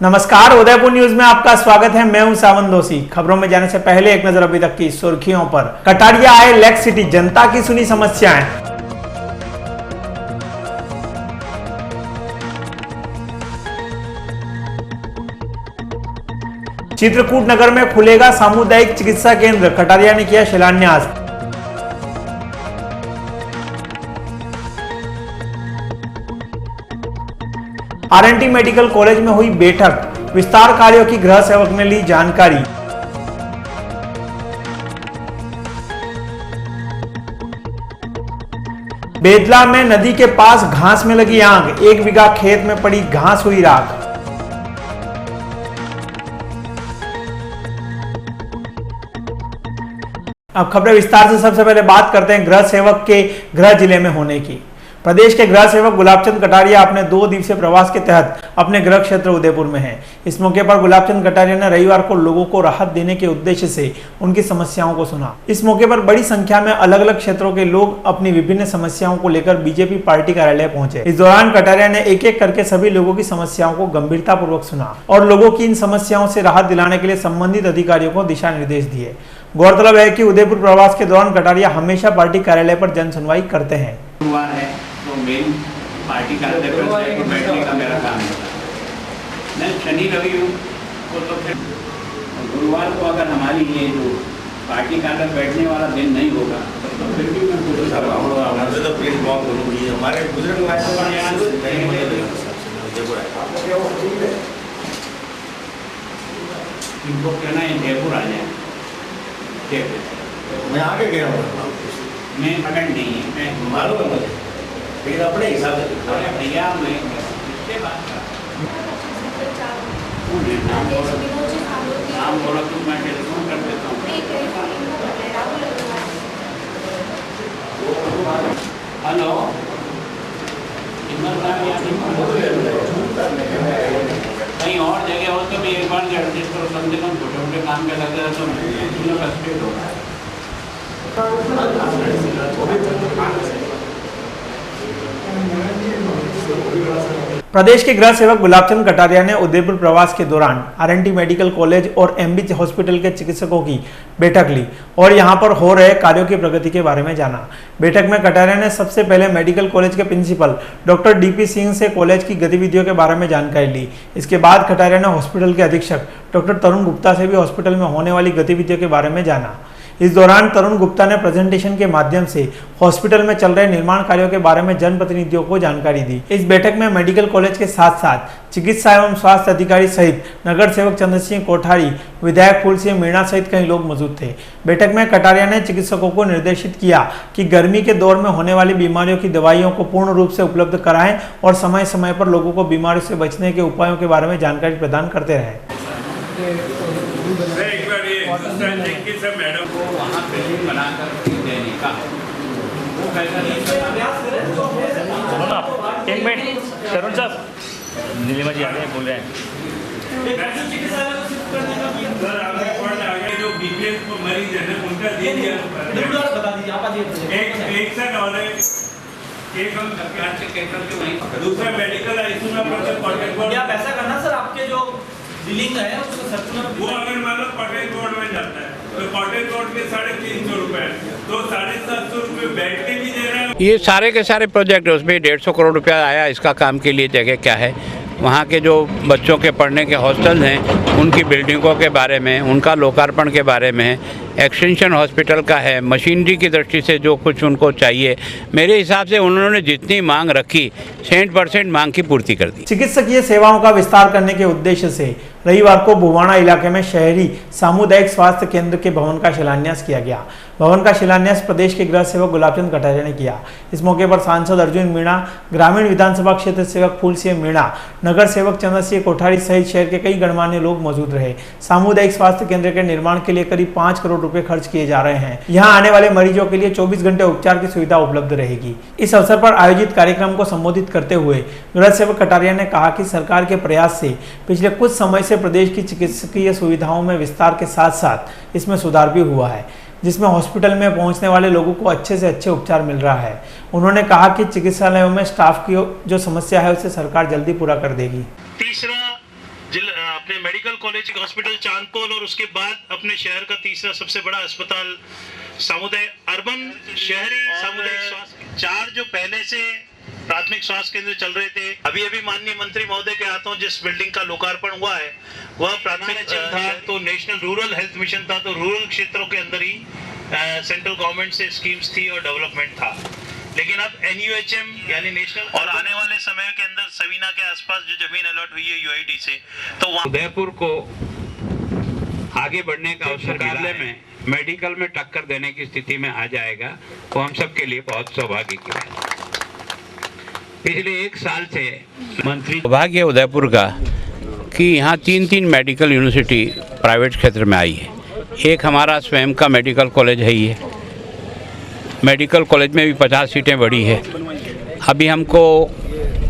नमस्कार, उदयपुर न्यूज में आपका स्वागत है। मैं हूं सावन दोषी। खबरों में जाने से पहले एक नजर अभी तक की सुर्खियों पर। कटारिया आए लेक सिटी, जनता की सुनी समस्याएं। चित्रकूट नगर में खुलेगा सामुदायिक चिकित्सा केंद्र, कटारिया ने किया शिलान्यास। आरएनटी मेडिकल कॉलेज में हुई बैठक, विस्तार कार्यों की गृह सेवक ने ली जानकारी। बेदला में नदी के पास घास में लगी आग, 1 बीघा खेत में पड़ी घास हुई राख। अब खबरें विस्तार से। सबसे पहले बात करते हैं गृह सेवक के गृह जिले में होने की। प्रदेश के गृह सेवक गुलाबचंद कटारिया अपने 2 दिवसीय प्रवास के तहत अपने गृह क्षेत्र उदयपुर में हैं। इस मौके पर गुलाबचंद कटारिया ने रविवार को लोगों को राहत देने के उद्देश्य से उनकी समस्याओं को सुना। इस मौके पर बड़ी संख्या में अलग अलग क्षेत्रों के लोग अपनी विभिन्न समस्याओं को लेकर बीजेपी पार्टी कार्यालय पहुंचे। इस दौरान कटारिया ने एक एक करके सभी लोगों की समस्याओं को गंभीरता पूर्वक सुना और लोगों की इन समस्याओं से राहत दिलाने के लिए संबंधित अधिकारियों को दिशा निर्देश दिए। गौरतलब है कि उदयपुर प्रवास के दौरान कटारिया हमेशा पार्टी कार्यालय पर जन सुनवाई करते हैं। तो मेन पार्टी कार्यालय पर बैठने का मेरा काम होता है। मैं शनि रवि को तो फिर गुरुवार को अगर हमारी ये जो पार्टी कार्यालय बैठने वाला दिन नहीं होगा तो फिर भी मैं हमारे बुजुर्ग इनको कहना है जयपुर आ जाए। मैं आगे गया हूँ, मैं पकड़ नहीं है, मैं मालूम है लेकिन अपने हिसाब से भैया मैं किससे बात कर नाम बोला तो मैं टेलीफोन कर देता हूँ। हेलो, कहीं और जगह हो तो भी एक बार एडजस्ट करो, कम से कम छोटे मोटे काम के लगे तो फ्रस्ट्रेट होगा। प्रदेश के गृह सेवक गुलाबचंद कटारिया ने उदयपुर प्रवास के दौरान आरएनटी मेडिकल कॉलेज और एमबी हॉस्पिटल के चिकित्सकों की बैठक ली और यहां पर हो रहे कार्यों की प्रगति के बारे में जाना। बैठक में कटारिया ने सबसे पहले मेडिकल कॉलेज के प्रिंसिपल डॉक्टर डीपी सिंह से कॉलेज की गतिविधियों के बारे में जानकारी ली। इसके बाद कटारिया ने हॉस्पिटल के अधीक्षक डॉक्टर तरुण गुप्ता से भी हॉस्पिटल में होने वाली गतिविधियों के बारे में जाना। इस दौरान तरुण गुप्ता ने प्रेजेंटेशन के माध्यम से हॉस्पिटल में चल रहे निर्माण कार्यों के बारे में जनप्रतिनिधियों को जानकारी दी। इस बैठक में मेडिकल कॉलेज के साथ साथ चिकित्सा एवं स्वास्थ्य अधिकारी सहित नगर सेवक चंद्र सिंह कोठारी, विधायक फूल सिंह मीणा सहित कई लोग मौजूद थे। बैठक में कटारिया ने चिकित्सकों को निर्देशित किया कि गर्मी के दौर में होने वाली बीमारियों की दवाइयों को पूर्ण रूप से उपलब्ध कराएं और समय समय पर लोगों को बीमारियों से बचने के उपायों के बारे में जानकारी प्रदान करते रहे। मैडम को वहाँ बिल्डिंग बनाकर देने का वो कैसा नहीं एक मिनट तरुण साहब, नीलिमा जी आ रहे हैं, बोल रहे हैं। जो बीपीएल मरीज है ना उनका दे दिया, बता दीजिए आप। एक साथ और एक हम दूसरा मेडिकल आईसीयू में आप ऐसा करना सर, आपके जो बिलिंग है उसको सर्कुलर वो अगर मान लो कॉटेज रोड में जाता है तो कॉटेज रोड के 350 रुपए तो 750 रुपए बैठ के भी दे रहे हैं। ये सारे के सारे प्रोजेक्ट है, उसमें 150 करोड़ रुपया आया इसका काम के लिए। जगह क्या है वहाँ के जो बच्चों के पढ़ने के हॉस्टल हैं उनकी बिल्डिंगों के बारे में, उनका लोकार्पण के बारे में, एक्सटेंशन हॉस्पिटल का है, मशीनरी की दृष्टि से जो कुछ उनको चाहिए, मेरे हिसाब से उन्होंने जितनी मांग रखी 100% मांग की पूर्ति कर दी। चिकित्सकीय सेवाओं का विस्तार करने के उद्देश्य से रविवार को भुवाणा इलाके में शहरी सामुदायिक स्वास्थ्य केंद्र के भवन का शिलान्यास किया गया। भवन का शिलान्यास प्रदेश के गृह सेवक गुलाबचंद कटारिया ने किया। इस मौके पर सांसद अर्जुन मीणा, ग्रामीण विधानसभा क्षेत्र सेवक फूल सिंह मीणा, नगर सेवक चंद्र सिंह कोठारी सहित शहर के कई गणमान्य लोग मौजूद रहे। सामुदायिक स्वास्थ्य केंद्र के निर्माण के लिए करीब 5 करोड़ रुपए खर्च किए जा रहे हैं। यहाँ आने वाले मरीजों के लिए 24 घंटे उपचार की सुविधा उपलब्ध रहेगी। इस अवसर पर आयोजित कार्यक्रम को संबोधित करते हुए गृह सेवक कटारिया ने कहा कि सरकार के प्रयास से पिछले कुछ समय से प्रदेश की चिकित्सकीय सुविधाओं में विस्तार के साथ साथ इसमें सुधार भी हुआ है, जिसमें हॉस्पिटल में पहुंचने वाले लोगों को अच्छे से अच्छे उपचार मिल रहा है। उन्होंने कहा कि चिकित्सालयों में स्टाफ की जो समस्या है उसे सरकार जल्दी पूरा कर देगी। तीसरा अपने मेडिकल कॉलेज हॉस्पिटल चांदपोल और उसके बाद अपने शहर का तीसरा सबसे बड़ा अस्पताल सामुदायिक अर्बन शहरी सामुदायिक स्वास्थ्य 4 जो पहले से प्राथमिक स्वास्थ्य केंद्र चल रहे थे, अभी अभी माननीय मंत्री महोदय के हाथों जिस बिल्डिंग का लोकार्पण हुआ है वह प्राथमिक था तो नेशनल रूरल हेल्थ मिशन था, तो रूरल क्षेत्रों के अंदर ही सेंट्रल गवर्नमेंट से स्कीम्स थी और डेवलपमेंट था। लेकिन अब NUHM यानी नेशनल और आने वाले समय के अंदर सवीना के आसपास जो जमीन अलॉट हुई है UID से, तो वहाँ उदयपुर को आगे बढ़ने का अवसर मुकाबले में मेडिकल में टक्कर देने की स्थिति में आ जाएगा, वो हम सबके लिए बहुत सौभाग्य की बात है। पिछले 1 साल से मंत्री सौभाग्य उदयपुर का कि यहाँ 3 मेडिकल यूनिवर्सिटी प्राइवेट क्षेत्र में आई है। एक हमारा स्वयं का मेडिकल कॉलेज है, ये मेडिकल कॉलेज में भी 50 सीटें बढ़ी है। अभी हमको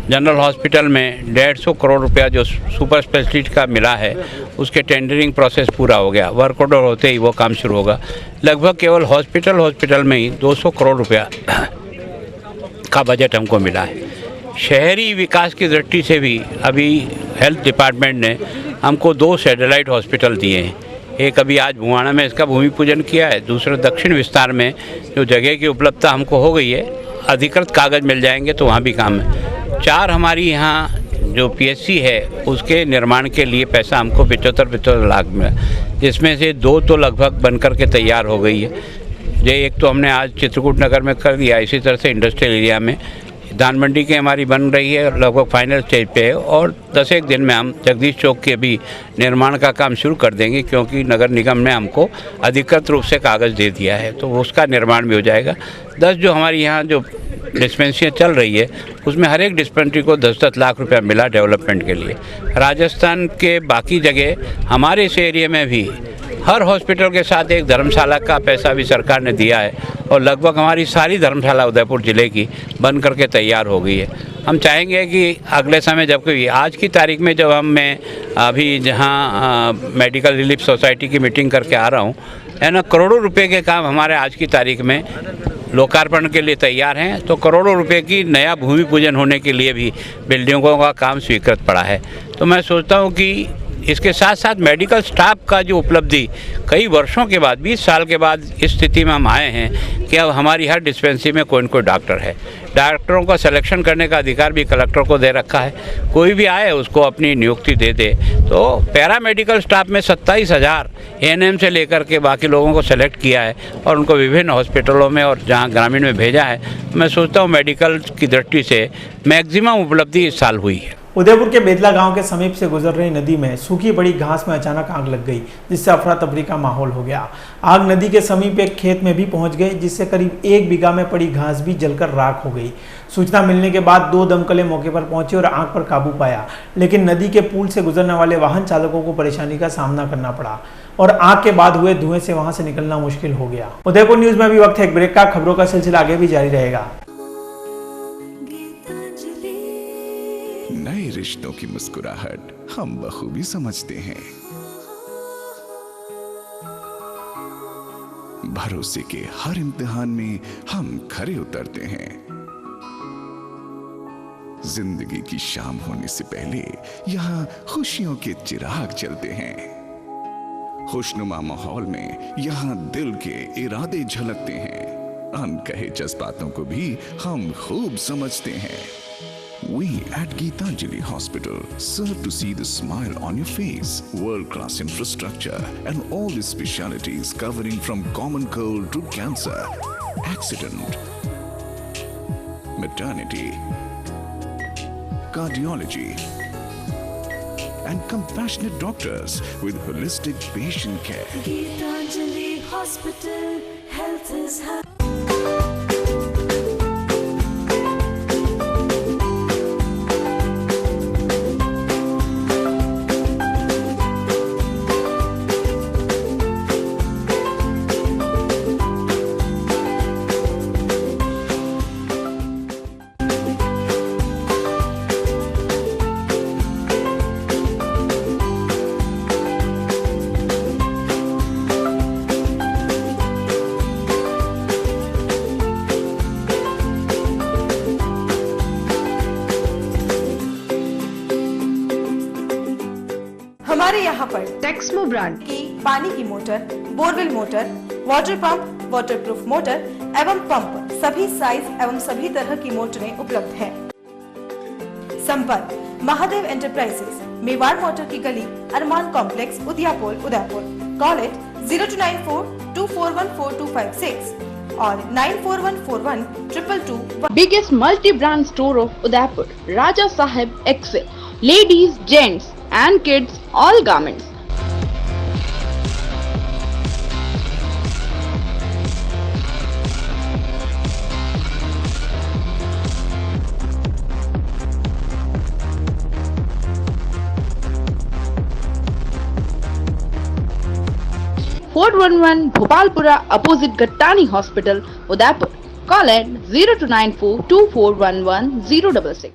जनरल हॉस्पिटल में 150 करोड़ रुपया जो सुपर स्पेशलिस्ट का मिला है उसके टेंडरिंग प्रोसेस पूरा हो गया, वर्क ऑर्डर होते ही वो काम शुरू होगा। लगभग केवल हॉस्पिटल में ही 200 करोड़ रुपया का बजट हमको मिला है। शहरी विकास की दृष्टि से भी अभी हेल्थ डिपार्टमेंट ने हमको 2 सैटेलाइट हॉस्पिटल दिए हैं। एक अभी आज भुवाना में इसका भूमि पूजन किया है, दूसरा दक्षिण विस्तार में जो जगह की उपलब्धता हमको हो गई है, अधिकृत कागज़ मिल जाएंगे तो वहाँ भी काम है। 4 हमारी यहाँ जो PSC है उसके निर्माण के लिए पैसा हमको 75 लाख मिला, जिसमें से 2 तो लगभग बनकर के तैयार हो गई है। ये एक तो हमने आज चित्रकूट नगर में कर दिया, इसी तरह से इंडस्ट्रियल एरिया में धान मंडी की हमारी बन रही है, लगभग फाइनल स्टेज पे है और 10 दिन में हम जगदीश चौक के भी निर्माण का काम शुरू कर देंगे, क्योंकि नगर निगम ने हमको अधिकृत रूप से कागज़ दे दिया है, तो उसका निर्माण भी हो जाएगा। 10 जो हमारी यहाँ जो डिस्पेंसरियाँ चल रही है उसमें हर एक डिस्पेंसरी को 10-10 लाख रुपया मिला डेवलपमेंट के लिए। राजस्थान के बाकी जगह हमारे इस एरिया में भी हर हॉस्पिटल के साथ एक धर्मशाला का पैसा भी सरकार ने दिया है और लगभग हमारी सारी धर्मशाला उदयपुर ज़िले की बन करके तैयार हो गई है। हम चाहेंगे कि अगले समय जब कोई आज की तारीख में जब मैं अभी जहाँ मेडिकल रिलीफ सोसाइटी की मीटिंग करके आ रहा हूँ, है ना, करोड़ों रुपए के काम हमारे आज की तारीख में लोकार्पण के लिए तैयार हैं, तो करोड़ों रुपए की नया भूमि पूजन होने के लिए भी बिल्डिंगों का काम स्वीकृत पड़ा है। तो मैं सोचता हूँ कि इसके साथ साथ मेडिकल स्टाफ का जो उपलब्धि कई वर्षों के बाद 20 साल के बाद इस स्थिति में हम आए हैं कि अब हमारी हर डिस्पेंसरी में कोई न कोई डॉक्टर है। डॉक्टरों का सिलेक्शन करने का अधिकार भी कलेक्टर को दे रखा है, कोई भी आए उसको अपनी नियुक्ति दे दे। तो पैरामेडिकल स्टाफ में 27,000 ANM से लेकर के बाकी लोगों को सेलेक्ट किया है और उनको विभिन्न हॉस्पिटलों में और जहाँ ग्रामीण में भेजा है। मैं सोचता हूँ मेडिकल की दृष्टि से मैक्सिमम उपलब्धि इस साल हुई है। उदयपुर के बेतला गांव के समीप से गुजर रही नदी में सूखी पड़ी घास में अचानक आग लग गई, जिससे अफरा तफरी का माहौल हो गया। आग नदी के समीप एक खेत में भी पहुंच गई, जिससे करीब 1 बीघा में पड़ी घास भी जलकर राख हो गई। सूचना मिलने के बाद 2 दमकलें मौके पर पहुंचे और आग पर काबू पाया, लेकिन नदी के पुल से गुजरने वाले वाहन चालकों को परेशानी का सामना करना पड़ा और आग के बाद हुए धुएं से वहां से निकलना मुश्किल हो गया। उदयपुर न्यूज में भी वक्त है एक ब्रेक का। खबरों का सिलसिला आगे भी जारी रहेगा। नए रिश्तों की मुस्कुराहट हम बखूबी समझते हैं। भरोसे के हर इम्तिहान में हम खरे उतरते हैं। जिंदगी की शाम होने से पहले यहाँ खुशियों के चिराग जलते हैं। खुशनुमा माहौल में यहाँ दिल के इरादे झलकते हैं। अनकहे जज्बातों को भी हम खूब समझते हैं। We at Geetanjali Hospital serve to see the smile on your face. World-class infrastructure and all the specialities covering from common cold to cancer, accident, maternity, cardiology, and compassionate doctors with holistic patient care. Geetanjali Hospital, health is happy. Texmo brand की पानी की motor, borewell motor, water pump, waterproof motor एवं pump सभी size एवं सभी तरह की मोटरें उपलब्ध हैं। संपर्क महादेव एंटरप्राइजेस, मेवाड़ मोटर की गली, Armaan complex, Udaipur Udaipur. Call it 0294241426 और 94141222। Biggest multi brand store of Udaipur, Raja Saheb Excel, ladies, gents and kids all garments. Fort 11 Bhopalpura opposite Gattani hospital Udaipur. Call at 029424111066।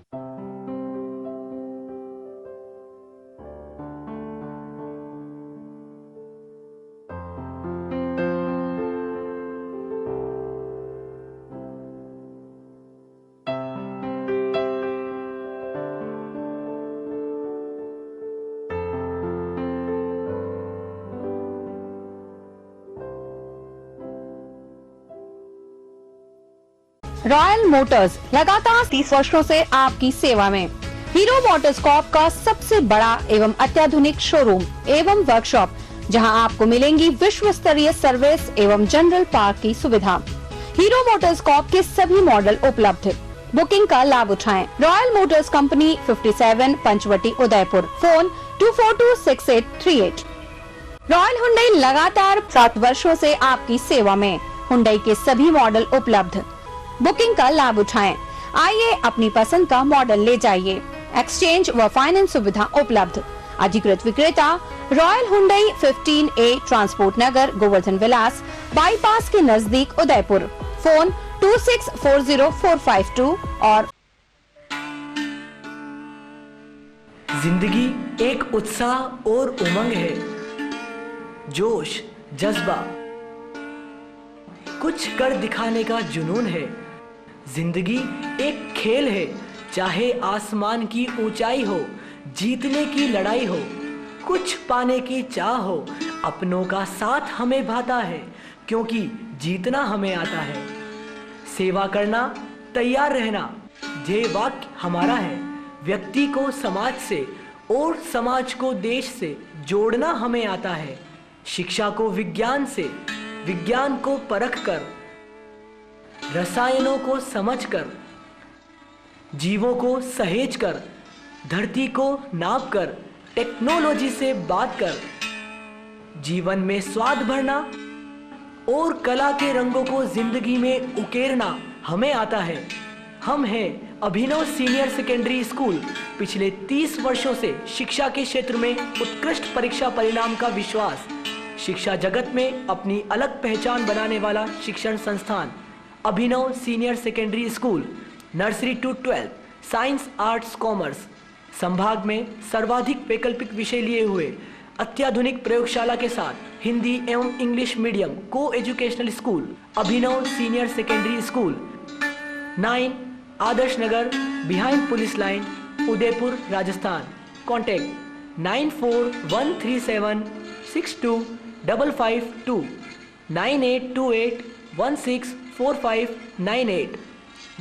Royal motors लगातार 30 वर्षों से आपकी सेवा में। हीरो मोटरस्कॉप का सबसे बड़ा एवं अत्याधुनिक शोरूम एवं वर्कशॉप, जहां आपको मिलेंगी विश्व स्तरीय सर्विस एवं जनरल पार्क की सुविधा। हीरो मोटरस्कॉप के सभी मॉडल उपलब्ध। बुकिंग का लाभ उठाएं। Royal Motors company 57 Panchavati Udaipur. Phone 24263838। Royal Hyundai लगातार 7 वर्षों से आपकी सेवा में। हुंडई के सभी मॉडल उपलब्ध। बुकिंग का लाभ उठाएं। आइए अपनी पसंद का मॉडल ले जाइए। एक्सचेंज व फाइनेंस सुविधा उपलब्ध। अधिकृत विक्रेता रॉयल हुंडई 15A ट्रांसपोर्ट नगर, गोवर्धन विलास, बाईपास के नजदीक उदयपुर। फोन 26404552 और जिंदगी एक उत्साह और उमंग है, जोश, जज्बा, कुछ कर दिखाने का जुनून है। जिंदगी एक खेल है, चाहे आसमान की ऊंचाई हो, जीतने की लड़ाई हो, कुछ पाने की चाह हो। अपनों का साथ हमें भाता है, क्योंकि जीतना हमें आता है। सेवा करना, तैयार रहना, ध्येय वाक्य हमारा है। व्यक्ति को समाज से और समाज को देश से जोड़ना हमें आता है। शिक्षा को विज्ञान से, विज्ञान को परख कर, रसायनों को समझकर, जीवों को सहेज कर, धरती को नाप कर, टेक्नोलॉजी से बात कर, जीवन में स्वाद भरना और कला के रंगों को जिंदगी में उकेरना हमें आता है। हम हैं अभिनव सीनियर सेकेंडरी स्कूल। पिछले 30 वर्षों से शिक्षा के क्षेत्र में उत्कृष्ट परीक्षा परिणाम का विश्वास। शिक्षा जगत में अपनी अलग पहचान बनाने वाला शिक्षण संस्थान Abhinav senior secondary school. Nursery to 12 science, arts, commerce. संभाग में सर्वाधिक वैकल्पिक विषय लिए हुए अत्याधुनिक प्रयोगशाला के साथ हिंदी एवं इंग्लिश मीडियम को educational school Abhinav senior secondary school, 9 Adarsh Nagar, behind police line, Udaipur, Rajasthan. Contact 9413762552 9828164598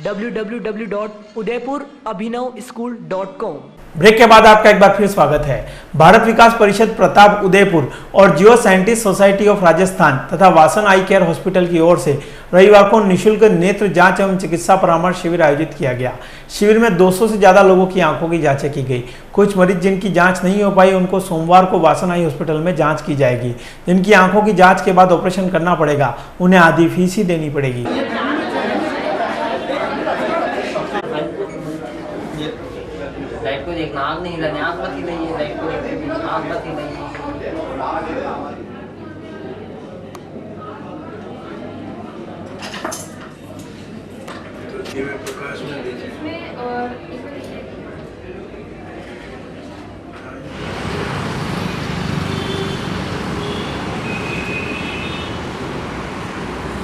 www.udaipurabhinavschool.com। Break के बाद आपका एक बार फिर स्वागत है। भारत विकास परिषद प्रताप उदयपुर और जियो साइंटिस्ट सोसाइटी ऑफ राजस्थान तथा वासन आई केयर हॉस्पिटल की ओर से रविवार को निःशुल्क नेत्र जांच एवं चिकित्सा परामर्श शिविर आयोजित किया गया। शिविर में 200 से ज्यादा लोगों की आंखों की जांचें की गई। कुछ मरीज जिनकी जांच नहीं हो पाई, उनको सोमवार को वासन आई हॉस्पिटल में जांच की जाएगी। जिनकी आंखों की जांच के बाद ऑपरेशन करना पड़ेगा, उन्हें आधी फीस ही देनी पड़ेगी। लाइट को देखना, आँख नहीं हिलानी, आँख मत हिलाइए, लाइट को देखते आँख मत हिलाइए। प्रकाश में दीजिए और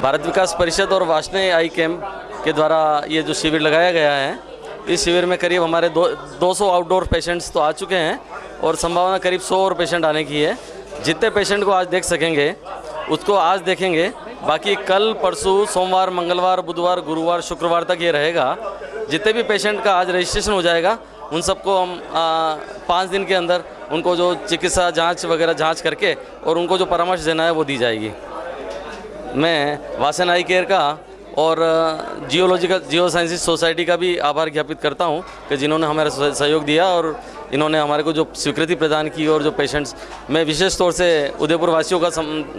भारत विकास परिषद और वासने आई कैम्प के द्वारा ये जो शिविर लगाया गया है, इस शिविर में करीब हमारे 200 आउटडोर पेशेंट्स तो आ चुके हैं और संभावना करीब 100 और पेशेंट आने की है। जितने पेशेंट को आज देख सकेंगे उसको आज देखेंगे, बाकी कल परसों सोमवार मंगलवार बुधवार गुरुवार शुक्रवार तक ये रहेगा। जितने भी पेशेंट का आज रजिस्ट्रेशन हो जाएगा उन सबको हम 5 दिन के अंदर उनको जो चिकित्सा जांच वगैरह जांच करके और उनको जो परामर्श देना है वो दी जाएगी। मैं वासन आई केयर का और जियो साइंसेज सोसाइटी का भी आभार ज्ञापित करता हूं कि जिन्होंने हमारा सहयोग दिया और इन्होंने हमारे को जो स्वीकृति प्रदान की और जो पेशेंट्स, मैं विशेष तौर से उदयपुर वासियों का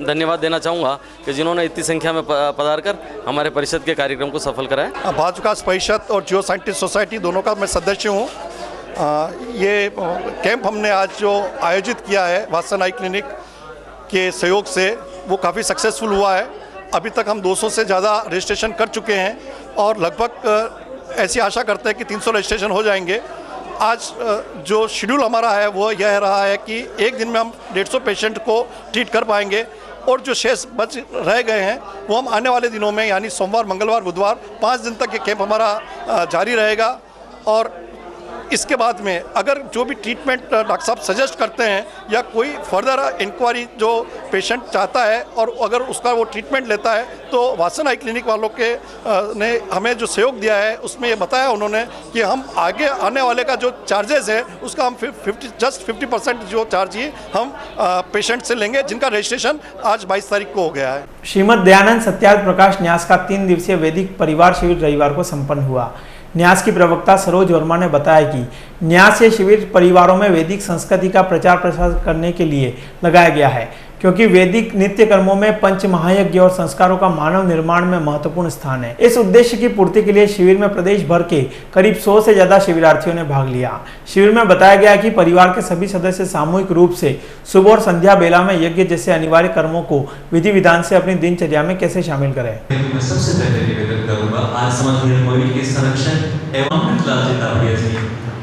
धन्यवाद देना चाहूँगा कि जिन्होंने इतनी संख्या में पधार कर हमारे परिषद के कार्यक्रम को सफल कराया। भारत विकास परिषद और जियो साइंटिस्ट सोसाइटी दोनों का मैं सदस्य हूँ। ये कैंप हमने आज जो आयोजित किया है वासन आई क्लिनिक के सहयोग से, वो काफ़ी सक्सेसफुल हुआ है। अभी तक हम 200 से ज़्यादा रजिस्ट्रेशन कर चुके हैं और लगभग ऐसी आशा करते हैं कि 300 रजिस्ट्रेशन हो जाएंगे। आज जो शेड्यूल हमारा है वो यह रहा है कि एक दिन में हम 150 पेशेंट को ट्रीट कर पाएंगे और जो शेष बच रह गए हैं वो हम आने वाले दिनों में यानी सोमवार मंगलवार बुधवार 5 दिन तक ये कैंप हमारा जारी रहेगा। और इसके बाद में अगर जो भी ट्रीटमेंट डॉक्टर साहब सजेस्ट करते हैं या कोई फर्दर इंक्वायरी जो पेशेंट चाहता है और अगर उसका वो ट्रीटमेंट लेता है तो वासन आई क्लिनिक वालों के ने हमें जो सहयोग दिया है उसमें ये बताया उन्होंने कि हम आगे आने वाले का जो चार्जेस है उसका हम 50% जो चार्ज ही हम पेशेंट से लेंगे जिनका रजिस्ट्रेशन आज 22 तारीख को हो गया है। श्रीमद दयानंद सत्यार्थ प्रकाश न्यास का 3 दिवसीय वैदिक परिवार शिविर रविवार को संपन्न हुआ। न्यास की प्रवक्ता सरोज वर्मा ने बताया कि न्यास ये शिविर परिवारों में वैदिक संस्कृति का प्रचार प्रसार करने के लिए लगाया गया है, क्योंकि वैदिक नित्य कर्मों में पंच महायज्ञ और संस्कारों का मानव निर्माण में महत्वपूर्ण स्थान है। इस उद्देश्य की पूर्ति के लिए शिविर में प्रदेश भर के करीब 100 से ज्यादा शिविरार्थियों ने भाग लिया। शिविर में बताया गया कि परिवार के सभी सदस्य सामूहिक रूप से सुबह और संध्या बेला में यज्ञ जैसे अनिवार्य कर्मों को विधि विधान से अपनी दिनचर्या में कैसे शामिल करें। मैं सबसे पहले निवेदन करूंगा आज समाज निर्मोही के संरक्षण एवं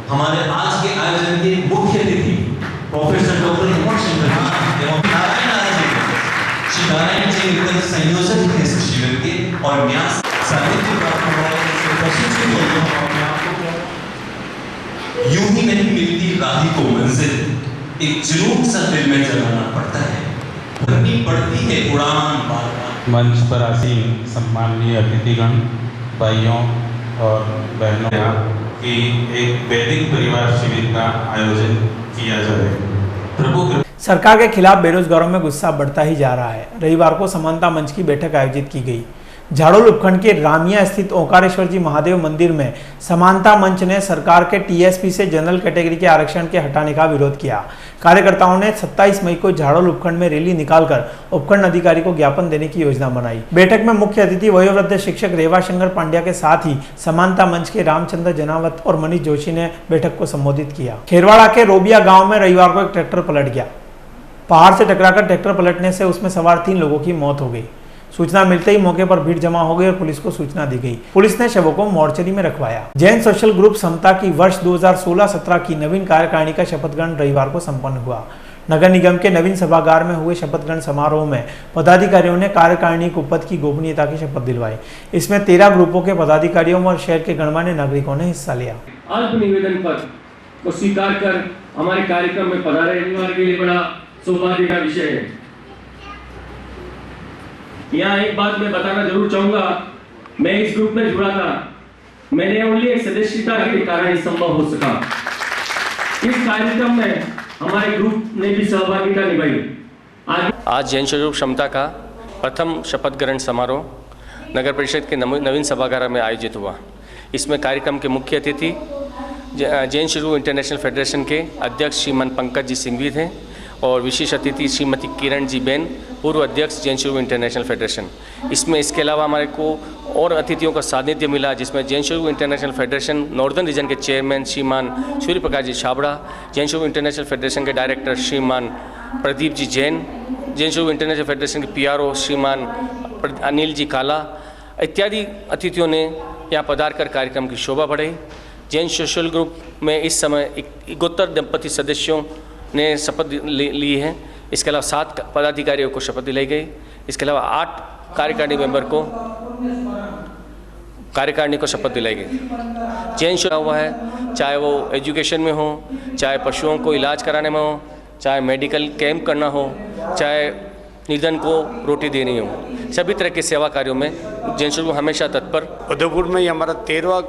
हमारे आज के आयोजन के मुख्य अतिथि प्रोफेसर डॉक्टर नारायण जी संयोजक थे इस शिविर के और न्यास साहित्य यूं ही नहीं मिलती राही को मंजिल, एक जुनून सा दिल में जलाना पड़ता है, भरनी पड़ती है उड़ान बार बार। मंच पर आसीन सम्माननीय अतिथिगण, भाइयों और बहनों की एक वैदिक परिवार शिविर का आयोजन किया जाए। प्रभु सरकार के खिलाफ बेरोजगारों में गुस्सा बढ़ता ही जा रहा है। रविवार को समानता मंच की बैठक आयोजित की गई। झाड़ोल उपखंड के रामिया स्थित ओंकारेश्वर जी महादेव मंदिर में समानता मंच ने सरकार के टीएसपी से जनरल कैटेगरी के आरक्षण के हटाने का विरोध किया। कार्यकर्ताओं ने 27 मई को झाड़ोल उपखंड में रैली निकालकर उपखंड अधिकारी को ज्ञापन देने की योजना बनाई। बैठक में मुख्य अतिथि वयोवृद्ध शिक्षक रेवा शंकर पांड्या के साथ ही समानता मंच के रामचंद्र जनावत और मनीष जोशी ने बैठक को संबोधित किया। खेरवाड़ा के रोबिया गाँव में रविवार को एक ट्रैक्टर पलट गया। पहाड़ से टकराकर ट्रैक्टर पलटने से उसमें सवार 3 लोगों की मौत हो गई। सूचना मिलते ही मौके पर भीड़ जमा हो गई और पुलिस को सूचना दी गई। पुलिस ने शवों को मोर्चरी में रखवाया। जैन सोशल ग्रुप समता की वर्ष 2016-17 की नवीन कार्यकारिणी का शपथ ग्रहण रविवार को संपन्न हुआ। नगर निगम के नवीन सभागार में हुए शपथ ग्रहण समारोह में पदाधिकारियों ने कार्यकारिणी को पद की गोपनीयता की शपथ दिलवाई। इसमें 13 ग्रुपों के पदाधिकारियों और शहर के गणमान्य नागरिकों ने हिस्सा लिया। अल्प निवेदन पद को स्वीकार कर हमारे कार्यक्रम में पधारे रविवार के लिए बड़ा सौभाग्य का विषय है। यहाँ एक बात मैं बताना जरूर चाहूंगा, मैं इस ग्रुप में जुड़ा था, मैंने ओनली एक सदस्यता के कारण संभव हो सका। इस कार्यक्रम में हमारे ग्रुप ने भी सहभागिता निभाई। आज जैन सोशल ग्रुप समता का प्रथम शपथ ग्रहण समारोह नगर परिषद के नवीन सभागार में आयोजित हुआ। इसमें कार्यक्रम के मुख्य अतिथि Jain social group international federation के अध्यक्ष श्रीमान पंकज जी सिंघवी थे और विशेष अतिथि श्रीमती किरण जी बेन, पूर्व अध्यक्ष Jain social group international federation. इसमें इसके अलावा हमारे को और अतिथियों का सानिध्य मिला, जिसमें Jain social group international federation northern region के chairman Shriman Surya Prakash ji Chhabra, Jain social group international federation के director Shriman Pradeep ji Jain, Jain social group international federation के PRO श्रीमान अनिल जी काला इत्यादि अतिथियों ने यहाँ पधार कर कार्यक्रम की शोभा बढ़ाई। जैन सोशल ग्रुप में इस समय 71 दंपति सदस्यों ने शपथ ली है। इसके अलावा 7 पदाधिकारियों को शपथ दिलाई गई। इसके अलावा 8 कार्यकारिणी मेंबर को शपथ दिलाई गई। जैन सोशल हुआ है, चाहे वो एजुकेशन में हो, चाहे पशुओं को इलाज कराने में हो, चाहे मेडिकल कैंप करना हो, चाहे निर्धन को रोटी देनी हो, सभी तरह के सेवा कार्यों में जैन शिविर हमेशा तत्पर। उदयपुर में ये हमारा 13वां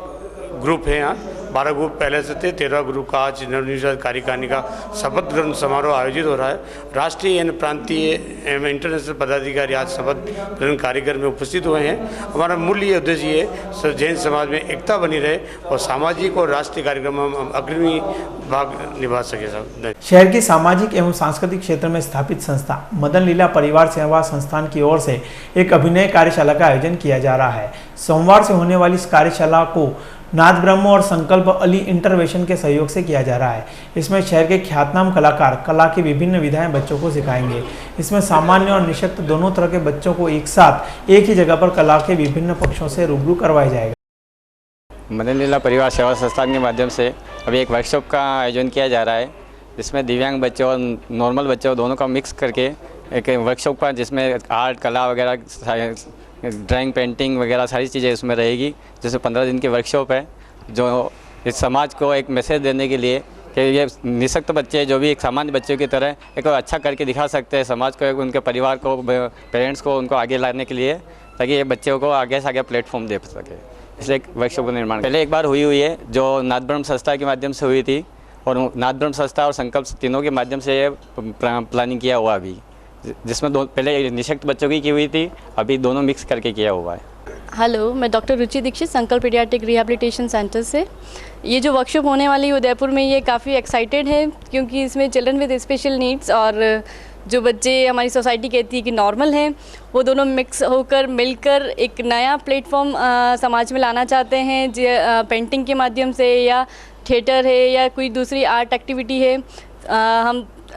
ग्रुप है। यहाँ 12 ग्रुप पहले से थे, 13वां ग्रुप का आज नवनिर्वाचित कार्यकारिणी का शपथ ग्रहण समारोह आयोजित हो रहा है। राष्ट्रीय एवं प्रांतीय एवं इंटरनेशनल पदाधिकारी आज शपथ ग्रहण कार्यक्रम में उपस्थित हुए हैं। हमारा मूल ये उद्देश्य ये जैन समाज में एकता बनी रहे और सामाजिक और राष्ट्रीय कार्यक्रमों में हम अग्रणी भाग निभा सके। शहर की सामाजिक एवं सांस्कृतिक क्षेत्र में स्थापित संस्था मदन लीला परिवार सेवा संस्थान की ओर से एक अभिनय कार्यशाला का आयोजन किया जा रहा है। सोमवार से होने वाली इस कार्यशाला को नाथ ब्रह्म और संकल्प अली इंटरवेंशन के सहयोग से किया जा रहा है। इसमें शहर के ख्यातनाम कलाकार कला की विभिन्न विधाएं बच्चों को सिखाएंगे। इसमें सामान्य और निशक्त दोनों तरह के बच्चों को एक साथ एक ही जगह पर कला के विभिन्न पक्षों से रूबरू करवाया जाएगा। मदन लीला परिवार सेवा संस्थान के माध्यम से अभी एक वर्कशॉप का आयोजन किया जा रहा है, जिसमें दिव्यांग बच्चों और नॉर्मल बच्चों दोनों का मिक्स करके एक वर्कशॉप का, जिसमें आर्ट कला वगैरह ड्राइंग पेंटिंग वगैरह सारी चीज़ें उसमें रहेगी। जैसे 15 दिन की वर्कशॉप है, जो इस समाज को एक मैसेज देने के लिए कि ये निशक्त बच्चे जो भी एक सामान्य बच्चों की तरह एक अच्छा करके दिखा सकते हैं समाज को, उनके परिवार को, पेरेंट्स को, उनको आगे लाने के लिए, ताकि ये बच्चों को आगे से आगे प्लेटफॉर्म दे सके। इसलिए एक वर्कशॉप का निर्माण पहले एक बार हुई है, जो नाथ ब्रह्म संस्था के माध्यम से हुई थी, और नाथ ब्रह्म संस्था और संकल्प तीनों के माध्यम से ये प्लानिंग किया हुआ अभी, जिसमें पहले निशक्त बच्चों की हुई थी, अभी दोनों मिक्स करके किया हुआ है। हेलो, मैं डॉक्टर रुचि दीक्षित संकल्प पीडियाट्रिक रिहैबिलिटेशन सेंटर से। ये जो वर्कशॉप होने वाली है उदयपुर में, ये काफ़ी एक्साइटेड है, क्योंकि इसमें चिल्ड्रन विद स्पेशल नीड्स और जो बच्चे हमारी सोसाइटी कहती है कि नॉर्मल हैं, वो दोनों मिक्स होकर मिलकर एक नया प्लेटफॉर्म समाज में लाना चाहते हैं। पेंटिंग के माध्यम से या थिएटर है या कोई दूसरी आर्ट एक्टिविटी है,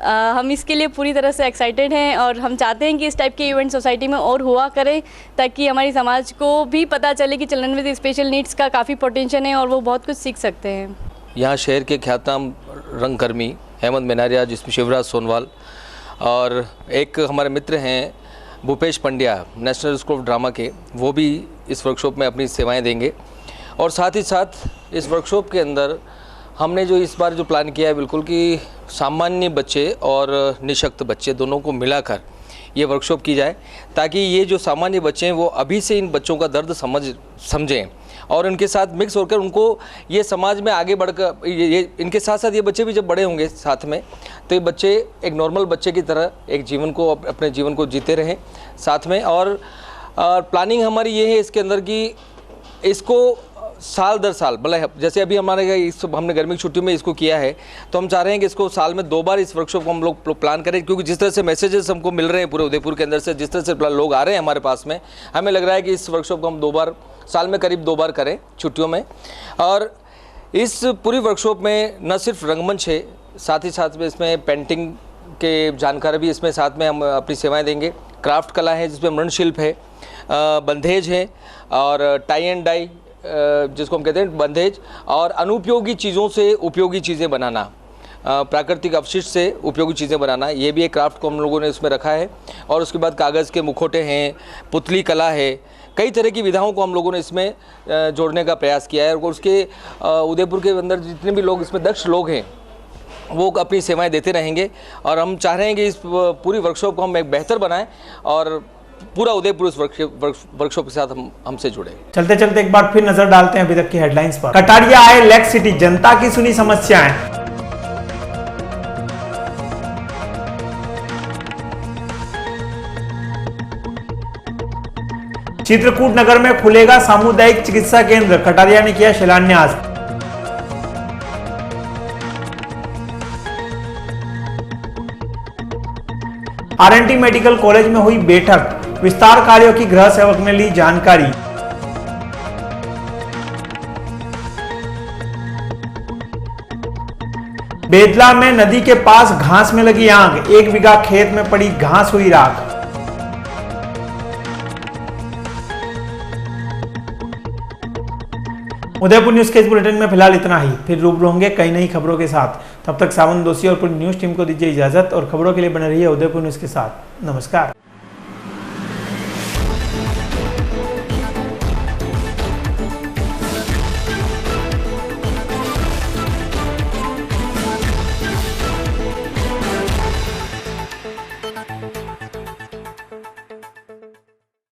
हम इसके लिए पूरी तरह से एक्साइटेड हैं और हम चाहते हैं कि इस टाइप के इवेंट सोसाइटी में और हुआ करें, ताकि हमारी समाज को भी पता चले कि चिल्ड्रन विद स्पेशल नीड्स का काफ़ी पोटेंशियल है और वो बहुत कुछ सीख सकते हैं। यहाँ शहर के ख्यातनाम रंगकर्मी हेमंत मेनारिया, जिसमें शिवराज सोनवाल, और एक हमारे मित्र हैं Bhupesh Pandya national school of drama के, वो भी इस वर्कशॉप में अपनी सेवाएं देंगे। और साथ ही साथ इस वर्कशॉप के अंदर हमने जो इस बार जो प्लान किया है बिल्कुल कि सामान्य बच्चे और निशक्त बच्चे दोनों को मिलाकर ये वर्कशॉप की जाए, ताकि ये जो सामान्य बच्चे हैं वो अभी से इन बच्चों का दर्द समझें और उनके साथ मिक्स होकर उनको ये समाज में आगे बढ़कर ये इनके साथ साथ ये बच्चे भी जब बड़े होंगे साथ में, तो ये बच्चे एक नॉर्मल बच्चे की तरह एक जीवन को, अपने जीवन को जीते रहें साथ में। और प्लानिंग हमारी ये है इसके अंदर कि इसको साल दर साल, मतलब जैसे अभी हमने गर्मी की छुट्टी में इसको किया है, तो हम चाह रहे हैं कि इसको साल में 2 बार इस वर्कशॉप को हम लोग प्लान करें, क्योंकि जिस तरह से मैसेजेस हमको मिल रहे हैं पूरे उदयपुर के अंदर से, जिस तरह से लोग आ रहे हैं हमारे पास में, हमें लग रहा है कि इस वर्कशॉप को हम 2 बार साल में करीब 2 बार करें छुट्टियों में। और इस पूरी वर्कशॉप में न सिर्फ रंगमंच है, साथ ही साथ में इसमें पेंटिंग के जानकारी भी इसमें साथ में हम अपनी सेवाएँ देंगे। क्राफ्ट कला है जिसमें मृणशिल्प है, बंधेज है और टाई एंड डाई जिसको हम कहते हैं बंधेज, और अनुपयोगी चीज़ों से उपयोगी चीज़ें बनाना, प्राकृतिक अवशिष्ट से उपयोगी चीज़ें बनाना, ये भी एक क्राफ्ट को हम लोगों ने इसमें रखा है। और उसके बाद कागज़ के मुखौटे हैं, पुतली कला है, कई तरह की विधाओं को हम लोगों ने इसमें जोड़ने का प्रयास किया है। और उसके उदयपुर के अंदर जितने भी लोग इसमें दक्ष लोग हैं वो अपनी सेवाएं देते रहेंगे, और हम चाह रहे हैं कि इस पूरी वर्कशॉप को हम एक बेहतर बनाएं और पूरा उदयपुर इस वर्कशॉप के साथ हमसे जुड़े। चलते चलते एक बार फिर नजर डालते हैं अभी तक की हेडलाइंस पर। कटारिया आए लेक सिटी, जनता की सुनी समस्याएं। चित्रकूट नगर में खुलेगा सामुदायिक चिकित्सा केंद्र, कटारिया ने किया शिलान्यास। आरएनटी मेडिकल कॉलेज में हुई बैठक, विस्तार कार्यों की गृह सेवक ने ली जानकारी। बेदला में नदी के पास घास में लगी आग, 1 बीघा खेत में पड़ी घास हुई राख। उदयपुर न्यूज के इस बुलेटिन में फिलहाल इतना ही, फिर रूबरू होंगे कई नई खबरों के साथ। तब तक सावन दोषी और पूरी न्यूज टीम को दीजिए इजाजत और खबरों के लिए बने रहिए उदयपुर न्यूज के साथ। नमस्कार।